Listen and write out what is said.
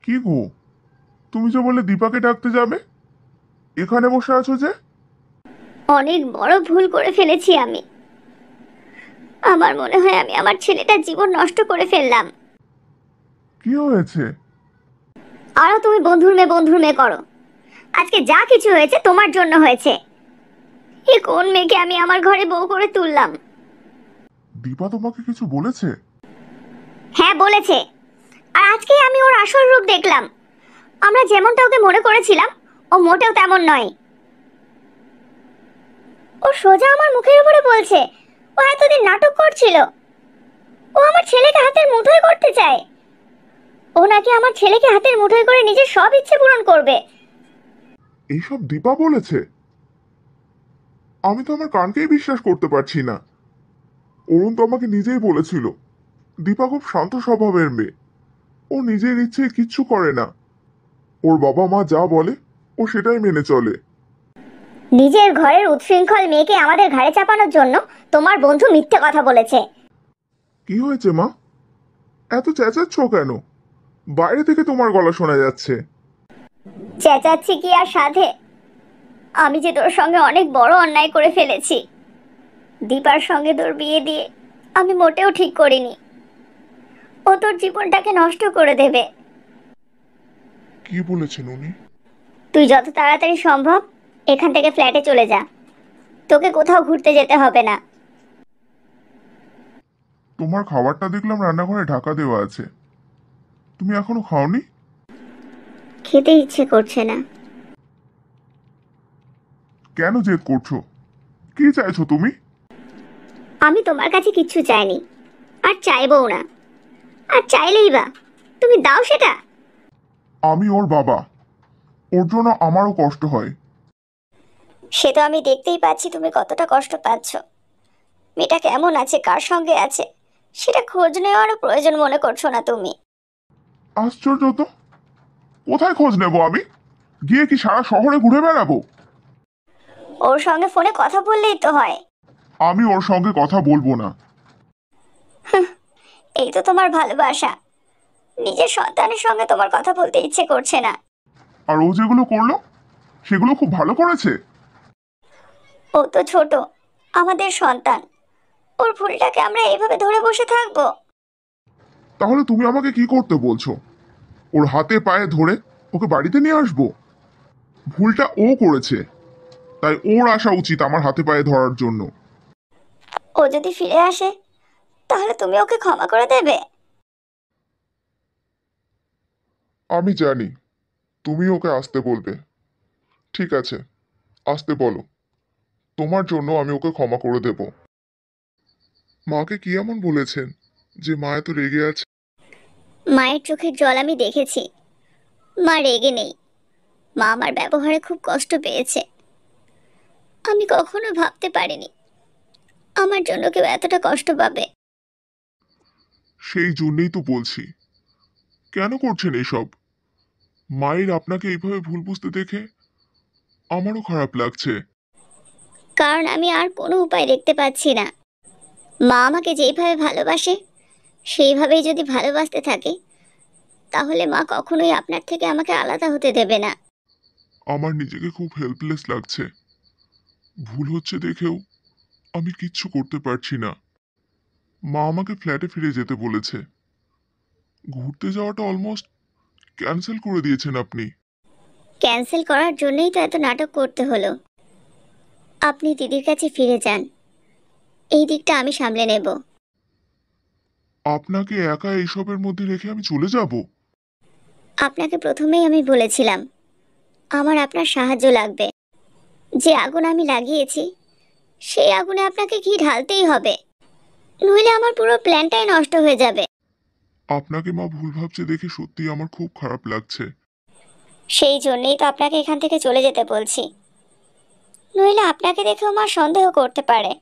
কি গো, তুমি যে বলে দীপাকে ডাকতে যাবে, এখানে বসে আছো যে? অনেক বড় ভুল করে ফেলেছি আমি। আমার মনে হয় আমি আমার ছেলেটার জীবন নষ্ট করে ফেললাম। কি হয়েছে? আরো তুমি বন্ধুর মেয়ে করো। আজকে যা কিছু হয়েছে তোমার জন্য হয়েছে। এ কোন মেয়েকে আমি আমার ঘরে বউ করে তুললাম? দীপা তোমাকে কিছু বলেছে? হ্যাঁ, বলেছে। আর আজকেই আমি ওর আসল রূপ দেখলাম। আমরা যেমনটা ওকে মনে করেছিলাম, ও মোটেও তেমন নয়। ও সোজা আমার মুখের উপরে বলছে ও এতদিন নাটক করছিল। ও আমার ছেলেকে হাতের মুঠোয় করতে চায়। ও নাকি আমার ছেলেকে হাতের মুঠোয় করে নিজের সব ইচ্ছে পূরণ করবে। এইসব দীপা বলেছে? আমি তো আমার কানকেই বিশ্বাস করতে পারছি না। অরুণ তো আমাকে নিজেই বলেছিল দীপা খুব শান্ত স্বভাবের মেয়ে, ও নিজের ইচ্ছে কিচ্ছু করে না। ওর বাবা মা যা বলে ও সেটাই মেনে চলে। নিজের ঘরের উচ্ছৃঙ্খল মেয়েকে আমাদের ঘাড়ে চাপানোর জন্য তোমার বন্ধু মিথ্যে কথা বলেছে। কি হয়েছে মা, এত চেঁচাচ্ছ কেন? বাইরে থেকে তোমার গলা শোনা যাচ্ছে। চেঁচাচ্ছি কি আর সাধে? আমি যে তোর সঙ্গে অনেক বড় অন্যায় করে ফেলেছি। দীপার সঙ্গে তোর বিয়ে দিয়ে আমি মোটেও ঠিক করিনি। ও তোর জীবনটাকে নষ্ট করে দেবে। কি বলেছেন উনি? তুই যত তাড়াতাড়ি সম্ভব এখান থেকে ফ্ল্যাটে চলে যা। তোকে কোথাও ঘুরতে যেতে হবে না। তোমার খাবারটা দেখলাম রান্নাঘরে ঢাকা দেওয়া আছে, তুমি এখনো খাওনি? খেতে ইচ্ছে করছে না। কেন জেদ করছো? কি চাইছো তুমি? আমি তোমার কাছে কিচ্ছু চাইনি, আর চাইবও না। আর চাইলেই বা তুমি দাও সেটা? আমি ওর বাবা, ওর জন্য আমারও কষ্ট হয়। সে তো আমি দেখতেই পাচ্ছি তুমি কতটা কষ্ট পাচ্ছ। মেয়েটা কেমন আছে, কার সঙ্গে আছে, সেটা খোঁজ নেওয়ারও প্রয়োজন মনে করছো না তুমি। আশ্চর্য তো, কোথায় খোঁজ নেব আমি? গিয়ে কি সারা শহরে ঘুরে বেড়াবো? ওর সঙ্গে ফোনে কথা বললেই তো হয়। আমি ওর সঙ্গে কথা বলবো না। এই তো তোমার ভালোবাসা। নিজের সন্তানের সঙ্গে তোমার কথা বলতে ইচ্ছে করছে না। আর ও যেগুলো করলো সেগুলো খুব ভালো করেছে। ও তো ছোট, আমাদের সন্তান। ওর ভুলটাকে আমরা এইভাবে ধরে বসে থাকবো? তাহলে তুমি আমাকে কি করতে বলছো? ওর হাতে পায়ে ধরে ওকে বাড়িতে নিয়ে আসবো? ভুলটা ও করেছে, তাই ওর আসা উচিত আমার হাতে পায়ে ধরার জন্য। ও যদি ফিরে আসে তাহলে তুমি ওকে ক্ষমা করে দেবে? আমি জানি তুমি ওকে আসতে বলবে। ঠিক আছে, আসতে বলো। তোমার জন্য আমি ওকে ক্ষমা করে দেব। মাকে কি এমন বলেছেন যে মা এত রেগে আছে? মায়ের চোখের জল আমি দেখেছি। মা রেগে নেই। মা আমার ব্যবহারে খুব কষ্ট পেয়েছে। আমি কখনো ভাবতে পারিনি আমার জন্য কেউ এতটা কষ্ট পাবে। সেই জন্যই তো বলছি, কেন করছেন এসব? মায়ের আপনাকে এইভাবে ভুল বুঝতে দেখে আমারও খারাপ লাগছে। কারণ আমি আর কোনো উপায় দেখতে পাচ্ছি না। মা আমাকে যেইভাবে ভালোবাসে সেইভাবেই যদি ভালোবাসতে থাকে তাহলে মা কখনোই আপনার থেকে আমাকে আলাদা হতে দেবে না। আমার নিজেকে খুব হেল্পলেস লাগছে। ভুল হচ্ছে দেখেও আমি কিচ্ছু করতে পারছি না। মা আমাকে ফ্ল্যাটে ফিরে যেতে বলেছে। ঘুরতে যাওয়াটা অলমোস্ট ক্যান্সেল করে দিয়েছেন আপনি। ক্যান্সেল করার জন্যই তো এত নাটক করতে হলো। আপনি দিদির কাছে ফিরে যান, এই দিকটা আমি সামলে নেব। আপনাকে একা এইসবের মধ্যে রেখে আমি চলে যাব? আপনাকে প্রথমেই আমি বলেছিলাম আমার আপনার সাহায্য লাগবে। যে আগুন আমি লাগিয়েছি সেই আগুনে আপনাকে ঘি ঢালতেই হবে, নইলে আমার পুরো প্ল্যানটাই নষ্ট হয়ে যাবে। আপনাকে মা ভুল ভাবছে দেখে সত্যি আমার খুব খারাপ লাগছে। সেই জন্যই তো আপনাকে এখান থেকে চলে যেতে বলছি, নইলে আপনাকে দেখেও মা সন্দেহ করতে পারে।